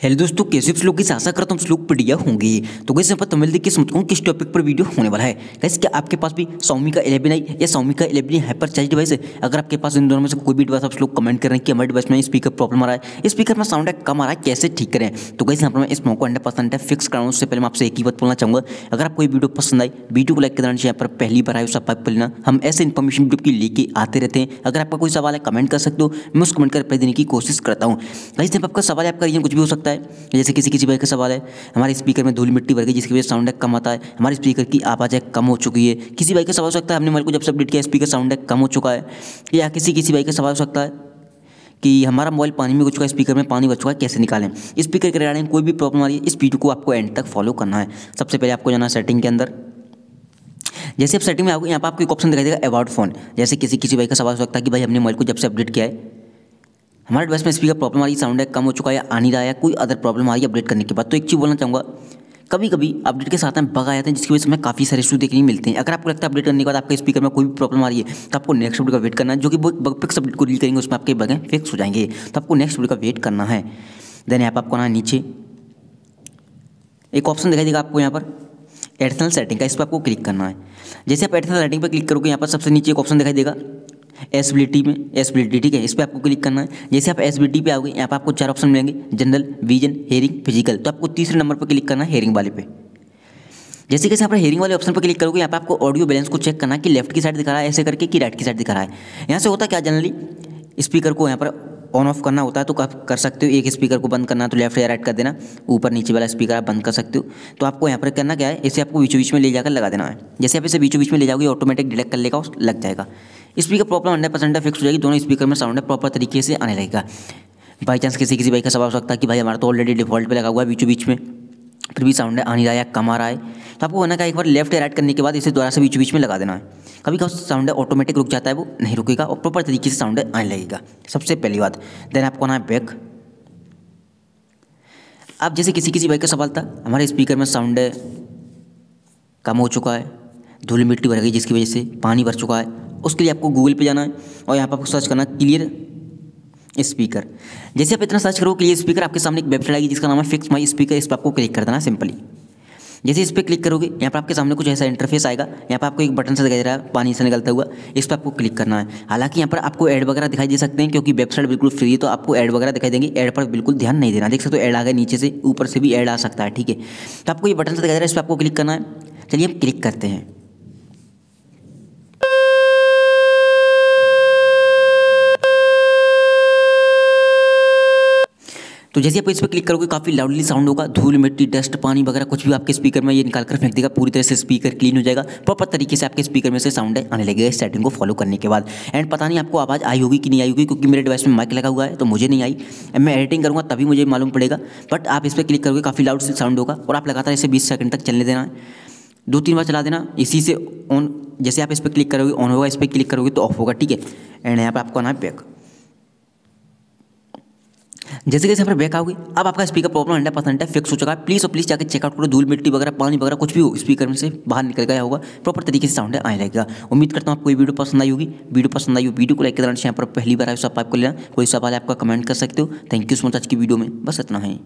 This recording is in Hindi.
हेलो दोस्तों, कैसे आप लोग की आशा करता हूँ आप लोग बढ़िया होंगे। तो कैसे पर तमिल देखिए समझता हूँ किस टॉपिक पर वीडियो होने वाला है। कैसे क्या आपके पास भी Xiaomi का 11i या Xiaomi का 11i हाइपर चार्ज डिवाइस है? अगर आपके पास इन दोनों में से कोई भी डिवाइस आप लोग कमेंट कर रहे हैं कि हमारे डिवाइस में स्पीकर प्रॉब्लम आ रहा है, स्पीकर में साउंड कम आ रहा है, कैसे ठीक करें। तो कैसे यहाँ पर मैं इस मौका 100% फिक्स कराऊँ। उससे पहले मैं आपसे एक ही बात बोलना चाहूँगा, अगर आपको ये वीडियो पसंद आई, वीडियो को लाइक करना चाहिए। यहाँ पर पहली बार आए सब्सक्राइब कर लेना। हम ऐसे इन्फॉर्मेशन वीडियो की लेके आते रहते हैं। अगर आपका कोई सवाल है कमेंट कर सकते हो, मैं उस कमेंट का रिप्लाई देने की कोशिश करता हूँ। गाइस आपका सवाल है, आपका रीजन कुछ भी हो सकता है। जैसे किसी भाई का सवाल है, हमारे स्पीकर में धूल मिट्टी भर गई जिसकी वजह से साउंड कम आता है, हमारे स्पीकर की आवाज़ कम हो चुकी है। किसी भाई का सवाल हो सकता है, हमने मोबाइल को जब से अपडेट किया स्पीकर साउंड कम हो चुका है। या किसी भाई का सवाल हो सकता है कि हमारा मोबाइल पानी में घुस चुका है, स्पीकर में पानी बच चुका है, कैसे निकालें। स्पीकर के रिगार्डिंग कोई भी प्रॉब्लम आ रही है, इस वीडियो को आपको एंड तक फॉलो करना है। सबसे पहले आपको जाना है सेटिंग के अंदर। जैसे आप सेटिंग में आओगे, यहाँ पर आपको एक ऑप्शन दिखाई देगा अबाउट फोन। जैसे किसी भाई का सवाल हो सकता है कि भाई हमने मोबाइल को जब से अपडेट किया है, हमारे डिवाइस में स्पीकर प्रॉब्लम आ रही है, साउंड कम हो चुका है, आ नहीं रहा है, कोई अदर प्रॉब्लम आ रही है अपडेट करने के बाद। तो एक चीज़ बोलना चाहूँगा, कभी कभी अपडेट के साथ में बग आ जाते हैं जिसकी वजह से हमें काफ़ी सारे इशू देखने मिलते हैं। अगर आपको लगता है अपडेट करने के बाद आपके स्पीकर में कोई भी प्रॉब्लम आ रही है, तो आपको नेक्स्ट अपडेट का वेट करना है, जो कि वो बग फिक्स अपडेट को रील करेंगे, उसमें आपके बगें फिक्स हो जाएंगे। तो आपको नेक्स्ट अपडेट का वेट करना है। देन यहाँ पर आपको आना है नीचे, एक ऑप्शन दिखाई देगा आपको यहाँ पर एडिशनल सेटिंग का, इस पर आपको क्लिक करना है। जैसे आप एडिशनल सेटिंग पर क्लिक करोगे, यहाँ पर सबसे नीचे एक ऑप्शन दिखाई देगा एसबिलिटी, ठीक है, इस पर आपको क्लिक करना है। जैसे आप एसबिलिटी पे आओगे, यहाँ पर आपको 4 ऑप्शन मिलेंगे, जनरल, विजन, हेयरिंग, फिजिकल। तो आपको तीसरे नंबर पर क्लिक करना है हेयरिंग वाले पे। जैसे कि यहाँ पर हेयरिंग वाले ऑप्शन पर क्लिक करोगे, यहाँ पर आपको ऑडियो बैलेंस को चेक करना है कि लेफ्ट की साइड दिखा रहा है ऐसे करके कि राइट की साइड दिखा रहा है। यहाँ से होता क्या, जनरली स्पीकर को यहाँ पर ऑन ऑफ करना होता है तो आप कर सकते हो। एक स्पीकर को बंद करना है तो लेफ्ट या राइट कर देना, ऊपर नीचे वाला स्पीकर आप बंद कर सकते हो। तो आपको यहाँ पर करना क्या है, इसे आपको बीचों बीच में ले जाकर लगा देना है। जैसे आप इसे बीचों बीच में ले जाओगे, ऑटोमेटिक डिटेक्ट कर लेगा, लग जाएगा। स्पीकर प्रॉब्लम 100% फिक्स हो जाएगी, दोनों स्पीकर में साउंड प्रॉपर तरीके से आने लगेगा। बाई चांस किसी भाई का सवाल हो सकता है कि भाई हमारा तो ऑलरेडी डिफॉल्ट पे लगा हुआ है बीचों बीच में, फिर भी साउंड आ नहीं रहा है या कम आ रहा है, तो आपको होना का एक बार लेफ्ट या राइट करने के बाद इसे दोबारा से बीच बीच में लगा देना है। कभी कभी साउंड ऑटोमेटिक रुक जाता है, वो नहीं रुकेगा और प्रॉपर तरीके से साउंड आने लगेगा, सबसे पहली बात। देन आपको आना है बैक। अब जैसे किसी भाई का सवाल था, हमारे स्पीकर में साउंड कम हो चुका है, धूल मिट्टी भर गई जिसकी वजह से पानी भर चुका है, उसके लिए आपको गूगल पे जाना है और यहाँ पर आपको सर्च करना है क्लियर स्पीकर। जैसे आप इतना सर्च करोगे क्लियर स्पीकर, आपके सामने एक वेबसाइट आएगी जिसका नाम है फिक्स माई स्पीकर। इस पर आपको क्लिक कर देना सिंपली। जैसे इस पर क्लिक करोगे, यहाँ पर आपके सामने कुछ ऐसा इंटरफेस आएगा। यहाँ पर आपको एक बटन से दिखाई दे रहा है पानी से निकलता हुआ, इस पर आपको क्लिक करना है। हालांकि यहाँ पर आपको ऐड वगैरह दिखाई दे सकते हैं क्योंकि वेबसाइट बिल्कुल फ्री है, तो आपको ऐड वगैरह दिखाई देंगे। ऐड पर बिल्कुल ध्यान नहीं देना। देख सकते हो ऐड आ गया, नीचे से ऊपर से भी ऐड आ सकता है, ठीक है। तो आपको ये बटन से दिखाई दे रहा है, इस पर आपको क्लिक करना है। चलिए हम क्लिक करते हैं। तो जैसे आप इस पर क्लिक करोगे, काफ़ी लाउडली साउंड होगा, धूल मिट्टी डस्ट पानी वगैरह कुछ भी आपके स्पीकर में ये निकाल कर फेंक देगा, पूरी तरह से स्पीकर क्लीन हो जाएगा, प्रॉपर तरीके से आपके स्पीकर में से साउंड आने लगेगा इस सेटिंग को फॉलो करने के बाद। एंड पता नहीं आपको आवाज़ आई होगी कि नहीं आई होगी, क्योंकि मेरे डिवाइस में माइक लगा हुआ है तो मुझे नहीं आई। मैं एडिटिंग करूँगा तभी मुझे मालूम पड़ेगा। बट आप इस पर क्लिक करोगे, काफ़ी लाउड साउंड होगा और आप लगातार इसे 20 सेकंड तक चलने देना है, 2-3 बार चला देना। इसी से ऑन, जैसे आप इस पर क्लिक करोगे ऑन होगा, इस पर क्लिक करोगे तो ऑफ होगा, ठीक है। एंड यहाँ पर आपको आना है बैक। जैसे कि यहाँ पर बैक आओगे, अब आपका स्पीकर प्रॉब्लम 100% फिक्स हो चुका है। प्लीज़ जाकर चेकआउट करो, धूल मिट्टी वगैरह पानी वगैरह कुछ भी हो स्पीकर में से बाहर निकल गया होगा, प्रॉपर तरीके से साउंड आने लगेगा। उम्मीद करता हूँ आपको ये वीडियो पसंद आई होगी। वीडियो पसंद आई हो, वीडियो को लाइक करना, यहाँ पर पहली बार आए सब्सक्राइब कर लेना। कोई सवाल है आपका कमेंट कर सकते हो। Thank you so much. आज की वीडियो में बस इतना है।